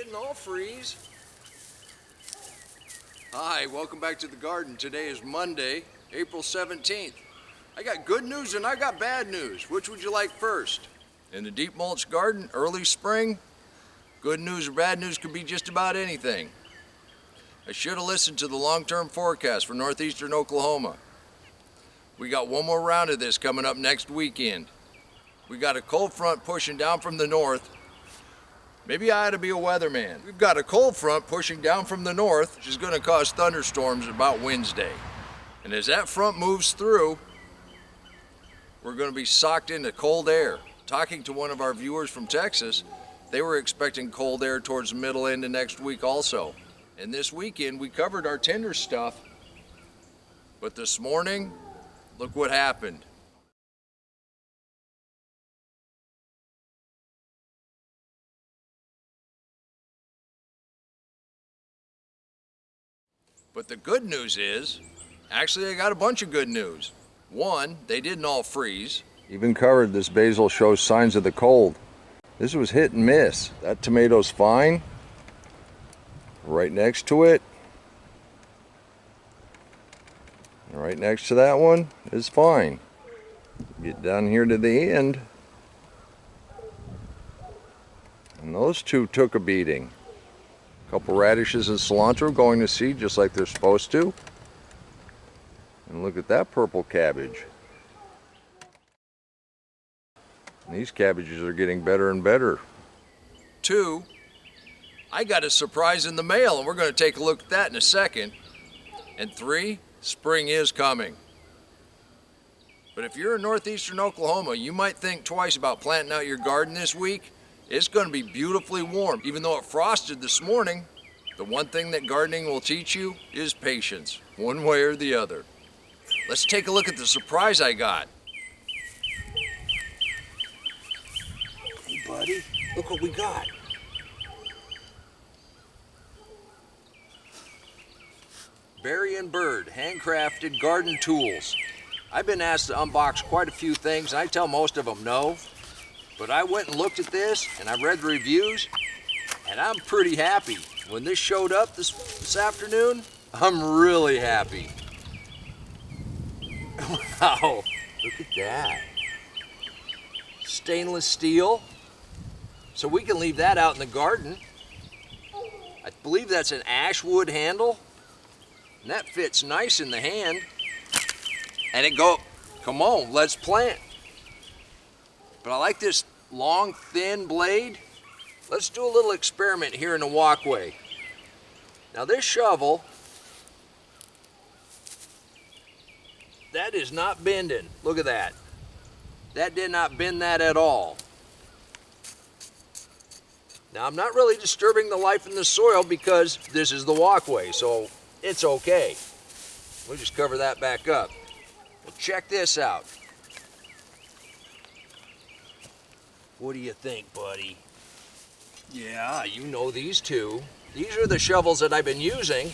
didn't all freeze. Hi, welcome back to the garden. Today is Monday, April 17th. I got good news and I got bad news. Which would you like first? In the deep mulch garden, early spring, good news or bad news could be just about anything. I should have listened to the long-term forecast for northeastern Oklahoma. We got one more round of this coming up next weekend. We got a cold front pushing down from the north. Maybe I ought to be a weatherman. We've got a cold front pushing down from the north, which is going to cause thunderstorms about Wednesday. And as that front moves through, we're going to be socked into cold air. Talking to one of our viewers from Texas, they were expecting cold air towards the middle end of next week also. And this weekend we covered our tender stuff, but this morning, look what happened. But the good news is, actually I got a bunch of good news. One, they didn't all freeze. Even covered, this basil shows signs of the cold. This was hit and miss. That tomato's fine. Right next to it. And right next to that one is fine. Get down here to the end. And those two took a beating. A couple radishes and cilantro going to seed just like they're supposed to. And look at that purple cabbage. And these cabbages are getting better and better. Two, I got a surprise in the mail and we're going to take a look at that in a second. And three, spring is coming. But if you're in northeastern Oklahoma, you might think twice about planting out your garden this week. It's going to be beautifully warm. Even though it frosted this morning, the one thing that gardening will teach you is patience, one way or the other. Let's take a look at the surprise I got. Hey buddy, look what we got. Berry and Bird, handcrafted garden tools. I've been asked to unbox quite a few things, and I tell most of them no. But I went and looked at this, and I read the reviews, and I'm pretty happy. When this showed up this afternoon, I'm really happy. Wow, look at that. Stainless steel. So we can leave that out in the garden. I believe that's an ash wood handle. And that fits nice in the hand. And come on, let's plant. But I like this long, thin blade. Let's do a little experiment here in the walkway. Now this shovel, that is not bending. Look at that. That did not bend that at all. Now I'm not really disturbing the life in the soil because this is the walkway, so it's okay. We'll just cover that back up. Well, check this out. What do you think, buddy? Yeah, you know these two. These are the shovels that I've been using.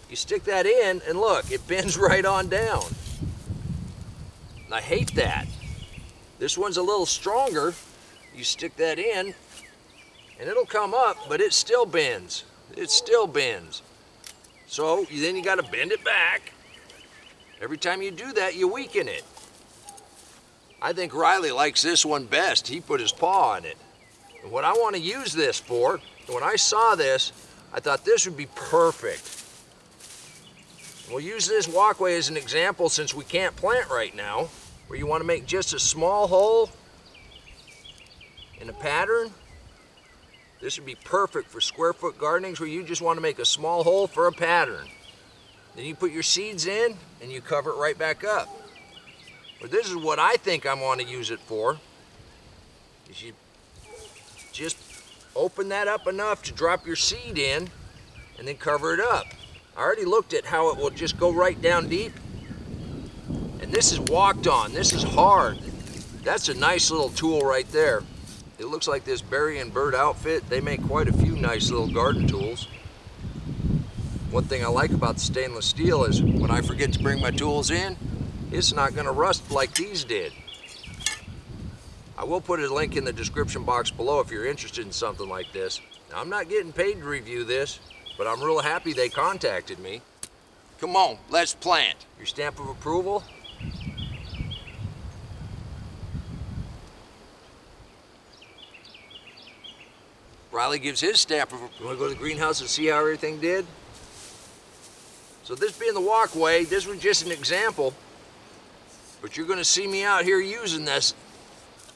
You stick that in and look, it bends right on down. And I hate that. This one's a little stronger. You stick that in and it'll come up, but it still bends. It still bends. So then you gotta bend it back. Every time you do that, you weaken it. I think Riley likes this one best. He put his paw on it. And what I want to use this for, when I saw this, I thought this would be perfect. We'll use this walkway as an example since we can't plant right now, where you want to make just a small hole in a pattern. This would be perfect for square foot gardenings where you just want to make a small hole for a pattern. Then you put your seeds in and you cover it right back up. But this is what I think I want to use it for, is you just open that up enough to drop your seed in and then cover it up. I already looked at how it will just go right down deep. And this is walked on, this is hard. That's a nice little tool right there. It looks like this Berry and Bird outfit, they make quite a few nice little garden tools. One thing I like about the stainless steel is when I forget to bring my tools in, it's not going to rust like these did. I will put a link in the description box below if you're interested in something like this. Now, I'm not getting paid to review this, but I'm real happy they contacted me. Come on, let's plant. Your stamp of approval? Riley gives his stamp of approval. You want to go to the greenhouse and see how everything did? So this being the walkway, this was just an example, but you're going to see me out here using this.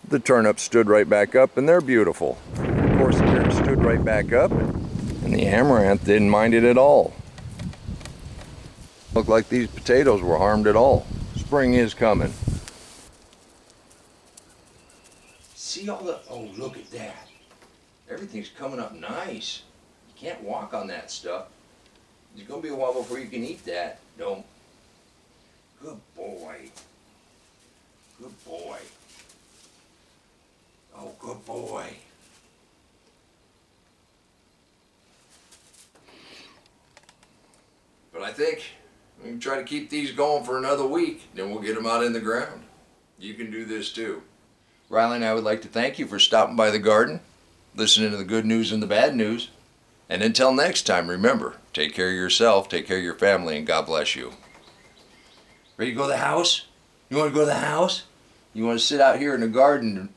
The turnips stood right back up, and they're beautiful. Of course, the carrots stood right back up, and the amaranth didn't mind it at all. Looked like these potatoes were harmed at all. Spring is coming. See all the, oh, look at that. Everything's coming up nice. You can't walk on that stuff. There's gonna be a while before you can eat that. Don't. Good boy. Good boy. Oh, good boy. But I think we can try to keep these going for another week, then we'll get them out in the ground. You can do this too. Riley and I would like to thank you for stopping by the garden, listening to the good news and the bad news. And until next time, remember, take care of yourself, take care of your family, and God bless you. Ready to go to the house? You want to go to the house? You want to sit out here in the garden?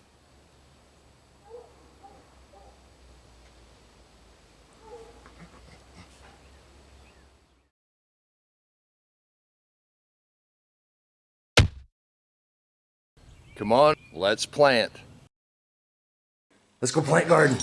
Come on, let's plant. Let's go plant garden.